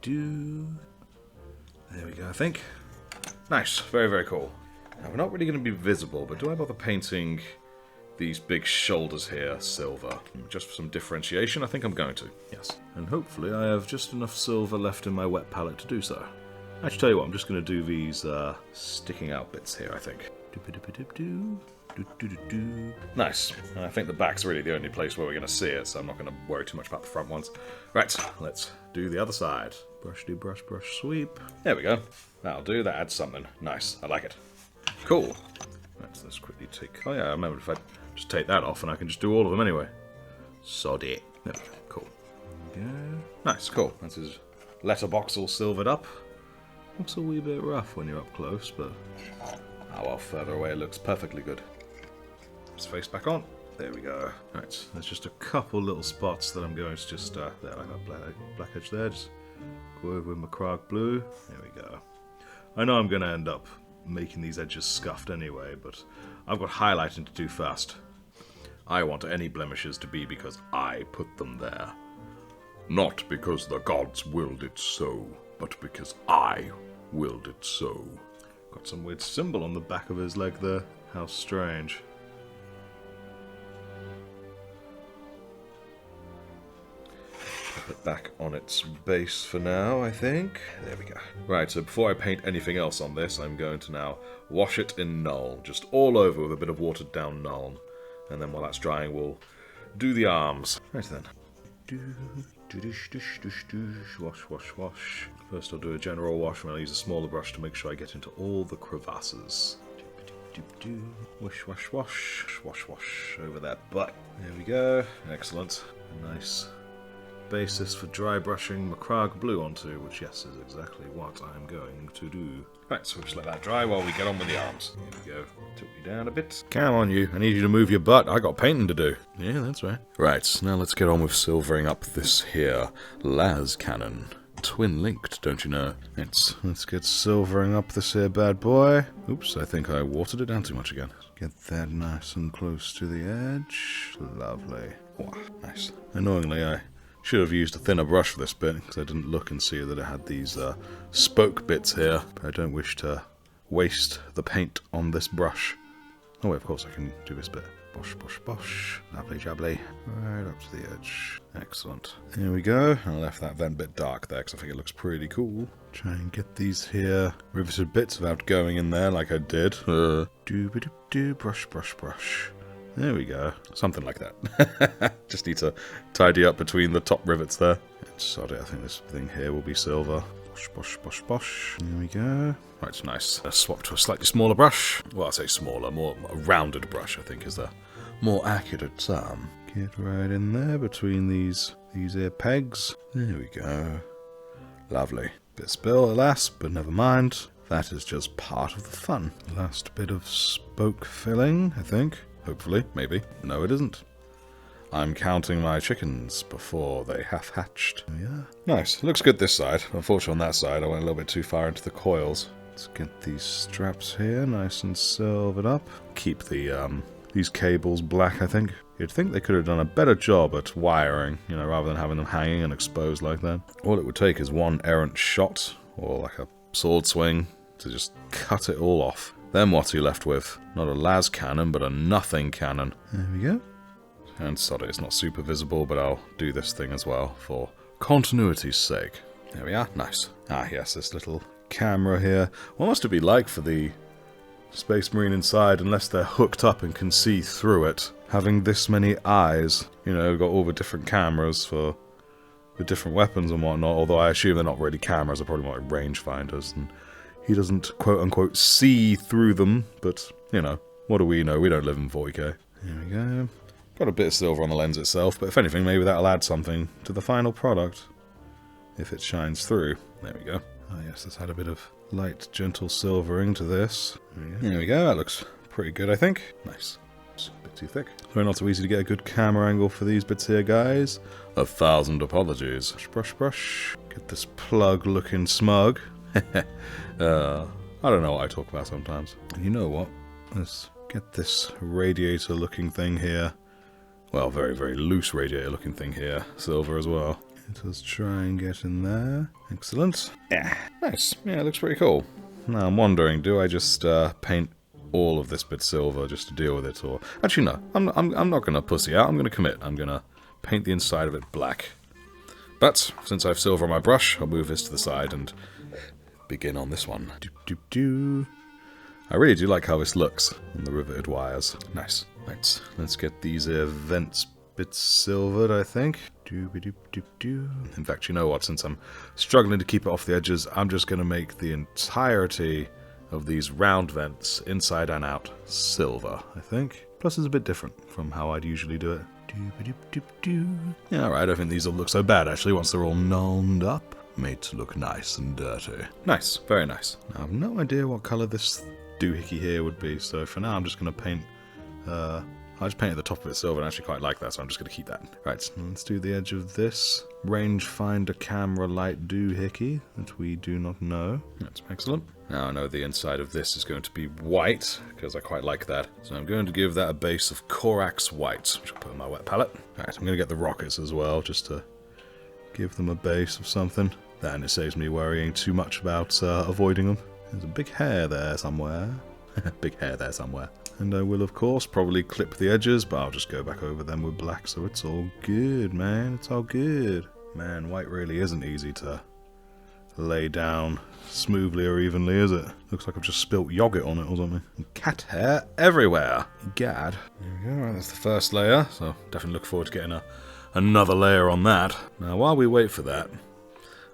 There we go, I think. Nice. Very, very cool. Now, we're not really going to be visible, but do I bother painting these big shoulders here silver? Just for some differentiation, I think I'm going to. Yes. And hopefully I have just enough silver left in my wet palette to do so. Actually, tell you what, I'm just going to do these sticking out bits here, I think. Nice. And I think the back's really the only place where we're going to see it, so I'm not going to worry too much about the front ones. Right, let's do the other side. Brush, do brush, brush, sweep. There we go. That'll do. That adds something. Nice. I like it. Cool. Let's quickly take... Oh yeah, I remember if I just take that off and I can just do all of them anyway. Sod it. There we go. Cool. There we go. Nice, cool. That's his letterbox all silvered up. Looks a wee bit rough when you're up close, but... Oh well, further away it looks perfectly good. His face back on. There we go. Right, there's just a couple little spots that I'm going to just... there, I got black edge there. Just go over with my Krag blue. There we go. I know I'm going to end up making these edges scuffed anyway, but I've got highlighting to do first. I want any blemishes to be because I put them there. Not because the gods willed it so, but because I willed it so. Got some weird symbol on the back of his leg there. How strange. Put it back on its base for now, I think. There we go. Right, so before I paint anything else on this, I'm going to now wash it in Null. Just all over with a bit of watered down Null. And then while that's drying, we'll do the arms. Right then. Wash, wash, wash. First I'll do a general wash, and I'll use a smaller brush to make sure I get into all the crevasses. Wash, wash, wash. Wash, wash over that butt. There we go. Excellent. A nice basis for dry brushing Krag blue onto, which, yes, is exactly what I'm going to do. Right, so we'll just let that dry while we get on with the arms. Here we go. Tilt you down a bit. Come on, you. I need you to move your butt. I got painting to do. Yeah, that's right. Right, now let's get on with silvering up this here las cannon. Twin-linked, don't you know? Let's get silvering up this here bad boy. Oops, I think I watered it down too much again. Get that nice and close to the edge. Lovely. Wow, nice. Annoyingly, I should have used a thinner brush for this bit, because I didn't look and see that it had these spoke bits here. But I don't wish to waste the paint on this brush. Oh, wait, of course I can do this bit. Bosh, bosh, bosh. Lovely jubbly. Right up to the edge. Excellent. Here we go. I left that vent bit dark there, because I think it looks pretty cool. Try and get these here riveted bits without going in there like I did. Do-ba-do-do. Brush, brush, brush. There we go. Something like that. Just need to tidy up between the top rivets there. Sorry, I think this thing here will be silver. Bosh, bosh, bosh, bosh. There we go. Right, it's nice. Let's swap to a slightly smaller brush. Well, I say smaller, more a rounded brush, I think, is the more accurate term. Get right in there between these here pegs. There we go. Lovely. Bit spill, alas, but never mind. That is just part of the fun. Last bit of spoke filling, I think. Hopefully, maybe. No, it isn't. I'm counting my chickens before they have hatched. Yeah. Nice. Looks good this side. Unfortunately, on that side, I went a little bit too far into the coils. Let's get these straps here nice and silvered up. Keep the these cables black, I think. You'd think they could have done a better job at wiring, you know, rather than having them hanging and exposed like that. All it would take is one errant shot, or like a sword swing, to just cut it all off. Then what are you left with? Not a las cannon, but a nothing cannon. There we go. And sorry, it's not super visible, but I'll do this thing as well, for continuity's sake. There we are, nice. Ah yes, this little camera here. What must it be like for the Space Marine inside, unless they're hooked up and can see through it? Having this many eyes, you know, got all the different cameras for the different weapons and whatnot, although I assume they're not really cameras, they're probably more like rangefinders, and he doesn't, quote-unquote, see through them, but, you know, what do we know? We don't live in 40k. Here we go. Got a bit of silver on the lens itself, but if anything, maybe that'll add something to the final product, if it shines through. There we go. Oh yes, let's add a bit of light, gentle silvering to this. There we go. That looks pretty good, I think. Nice. It's a bit too thick. It's not so easy to get a good camera angle for these bits here, guys. 1,000 apologies. Brush, brush, brush. Get this plug looking smug. I don't know what I talk about sometimes. And you know what? Let's get this radiator looking thing here. Well, very, very loose radiator looking thing here. Silver as well. Let us try and get in there. Excellent. Yeah, nice. Yeah, it looks pretty cool. Now I'm wondering, do I just paint all of this bit silver just to deal with it, or actually no, I'm not gonna pussy out. I'm gonna commit. I'm gonna paint the inside of it black. But since I have silver on my brush, I'll move this to the side and begin on this one. I really do like how this looks on the riveted wires. Nice. Right, let's get these vents bits silvered, I think. In fact, you know what? Since I'm struggling to keep it off the edges, I'm just going to make the entirety of these round vents, inside and out, silver, I think. Plus, it's a bit different from how I'd usually do it. Yeah, alright, I think these will look so bad, actually, once they're all nulled up. Made to look nice and dirty. Nice, very nice. Now, I have no idea what colour this doohickey here would be, so for now I'm just going to paint... I just painted the top of it silver and I actually quite like that, so I'm just going to keep that. Right, let's do the edge of this rangefinder camera light doohickey that we do not know. That's excellent. Now I know the inside of this is going to be white, because I quite like that. So I'm going to give that a base of Corax white, which I'll put on my wet palette. Right, I'm going to get the rockets as well, just to give them a base of something. Then it saves me worrying too much about avoiding them. There's a big hair there somewhere. Big hair there somewhere. And I will, of course, probably clip the edges, but I'll just go back over them with black, so it's all good, man. It's all good. Man, white really isn't easy to lay down smoothly or evenly, is it? Looks like I've just spilt yogurt on it or something. And cat hair everywhere. Gad. There we go. Right, that's the first layer, so definitely look forward to getting another layer on that. Now, while we wait for that,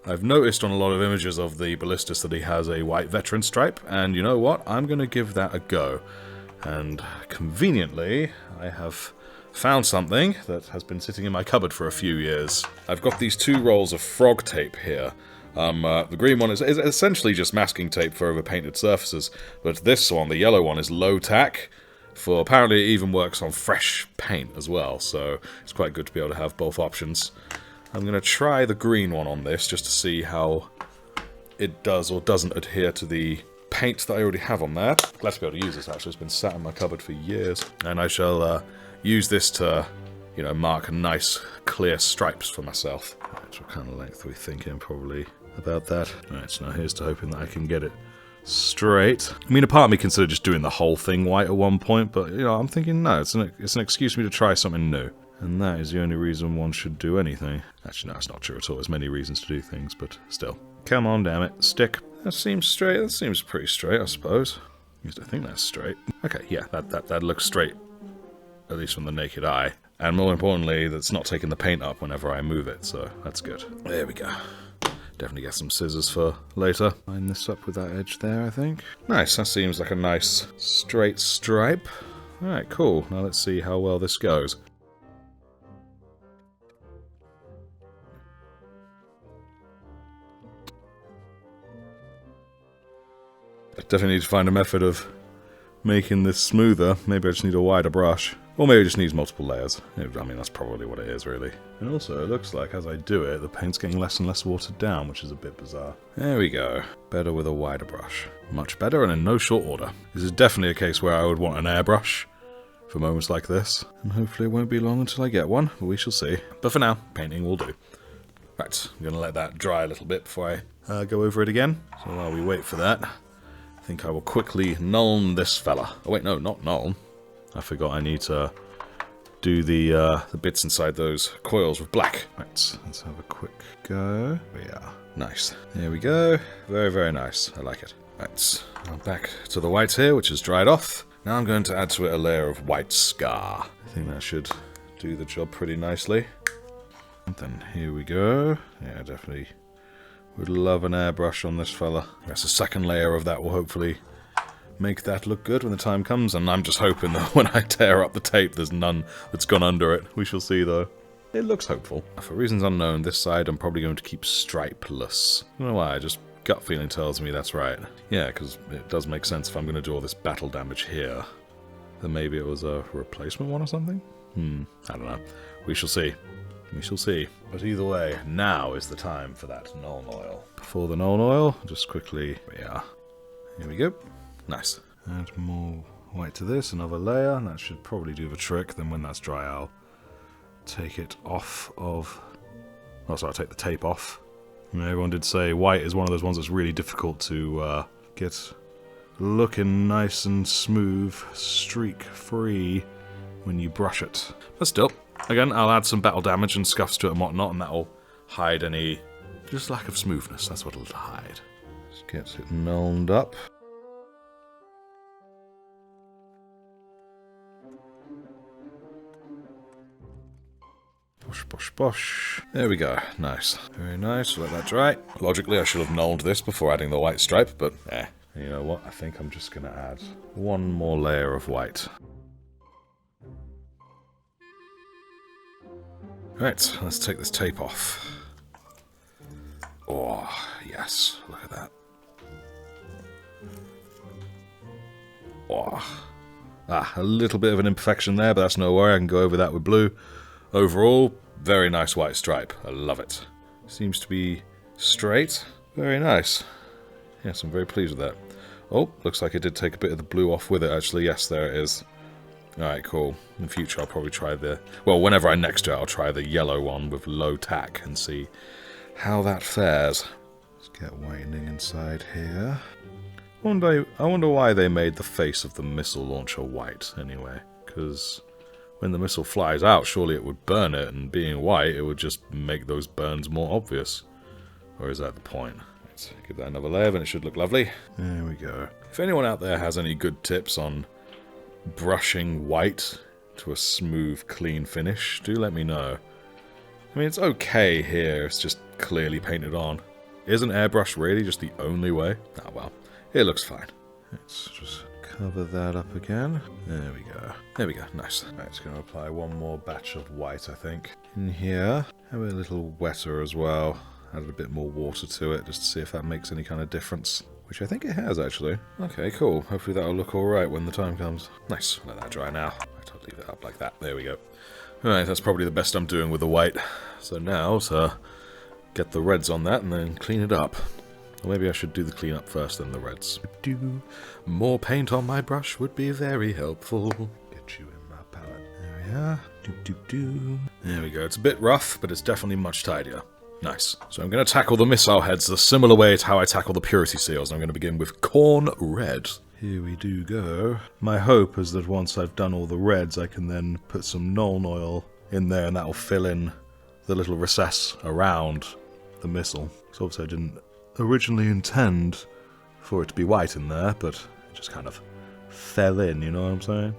I've noticed on a lot of images of the Ballistus that he has a white veteran stripe, and you know what? I'm going to give that a go. And conveniently, I have found something that has been sitting in my cupboard for a few years. I've got these 2 rolls of frog tape here. The green one is essentially just masking tape for overpainted surfaces, but this one, the yellow one, is low tack. For apparently it even works on fresh paint as well, so it's quite good to be able to have both options. I'm going to try the green one on this just to see how it does or doesn't adhere to the paint that I already have on there. Glad to be able to use this, actually. It's been sat in my cupboard for years. And I shall use this to, you know, mark nice, clear stripes for myself. Right, what kind of length are we thinking, probably, about that? Alright, so now here's to hoping that I can get it straight. I mean, a part of me considered just doing the whole thing white at one point, but, you know, I'm thinking, no, it's an excuse for me to try something new. And that is the only reason one should do anything. Actually, no, it's not true at all. There's many reasons to do things, but still. Come on, damn it. Stick. That seems straight. That seems pretty straight, I suppose. At least I think that's straight. Okay, yeah, that looks straight. At least from the naked eye. And more importantly, that's not taking the paint up whenever I move it, so that's good. There we go. Definitely get some scissors for later. Line this up with that edge there, I think. Nice, that seems like a nice straight stripe. Alright, cool. Now let's see how well this goes. I definitely need to find a method of making this smoother. Maybe I just need a wider brush. Or maybe it just needs multiple layers. I mean, that's probably what it is, really. And also, it looks like as I do it, the paint's getting less and less watered down, which is a bit bizarre. There we go. Better with a wider brush. Much better, and in no short order. This is definitely a case where I would want an airbrush for moments like this. And hopefully it won't be long until I get one, but we shall see. But for now, painting will do. Right, I'm going to let that dry a little bit before I go over it again. So while we wait for that, I think I will quickly null this fella. Oh wait, no, not null. I forgot I need to do the bits inside those coils with black. Right, let's have a quick go. Yeah, nice. There we go. Very, very nice. I like it. Right, now back to the white here, which has dried off. Now I'm going to add to it a layer of white scar. I think that should do the job pretty nicely. And then here we go. Yeah, definitely would love an airbrush on this fella. That's a second layer of that will hopefully make that look good when the time comes, and I'm just hoping that when I tear up the tape there's none that's gone under it. We shall see though. It looks hopeful. For reasons unknown, this side I'm probably going to keep stripeless. I don't know why, just gut feeling tells me that's right. Yeah, because it does make sense if I'm going to do all this battle damage here. Then maybe it was a replacement one or something? I don't know. We shall see. We shall see. But either way, now is the time for that null oil. Before the null oil, just quickly, yeah. Here we go. Nice. Add more white to this, another layer, and that should probably do the trick. Then when that's dry, I'll take it off of Also, I'll take the tape off. And everyone did say white is one of those ones that's really difficult to get looking nice and smooth, streak-free when you brush it. But still, again, I'll add some battle damage and scuffs to it and whatnot, and that'll hide any just lack of smoothness. That's what it'll hide. Just gets it nulled up. Bosh, bosh, bosh. There we go. Nice. Very nice. Let that dry. Logically, I should have nulled this before adding the white stripe, but you know what? I think I'm just going to add one more layer of white. Right, let's take this tape off. Oh, yes. Look at that. Oh. A little bit of an imperfection there, but that's no worry. I can go over that with blue. Overall, very nice white stripe. I love it. Seems to be straight. Very nice. Yes, I'm very pleased with that. Oh, looks like it did take a bit of the blue off with it, actually. Yes, there it is. Alright, cool. In the future, I'll probably try the... Well, whenever I next do it, I'll try the yellow one with low tack and see how that fares. Let's get whitening inside here. I wonder why they made the face of the missile launcher white, anyway. Because when the missile flies out, surely it would burn it, and being white, it would just make those burns more obvious. Or is that the point? Let's give that another layer, and it should look lovely. There we go. If anyone out there has any good tips on brushing white to a smooth, clean finish, do let me know. I mean, it's okay here, it's just clearly painted on. Isn't airbrush really just the only way? Ah, well, it looks fine. Let's just cover that up again. There we go. There we go, nice. Right, it's going to apply one more batch of white, I think. In here, have it a little wetter as well. Add a bit more water to it, just to see if that makes any kind of difference. Which I think it has, actually. Okay, cool. Hopefully that'll look alright when the time comes. Nice. Let that dry now. Right, I'll leave it up like that. There we go. Alright, that's probably the best I'm doing with the white. So now, to get the reds on that and then clean it up. Or maybe I should do the cleanup first, then the reds. More paint on my brush would be very helpful. Get you in my palette. There we are. There we go. It's a bit rough, but it's definitely much tidier. Nice. So I'm going to tackle the missile heads the similar way to how I tackle the purity seals. I'm going to begin with corn red. Here we do go. My hope is that once I've done all the reds, I can then put some Nuln oil in there, and that'll fill in the little recess around the missile. So obviously I didn't originally intend for it to be white in there, but it just kind of fell in, you know what I'm saying?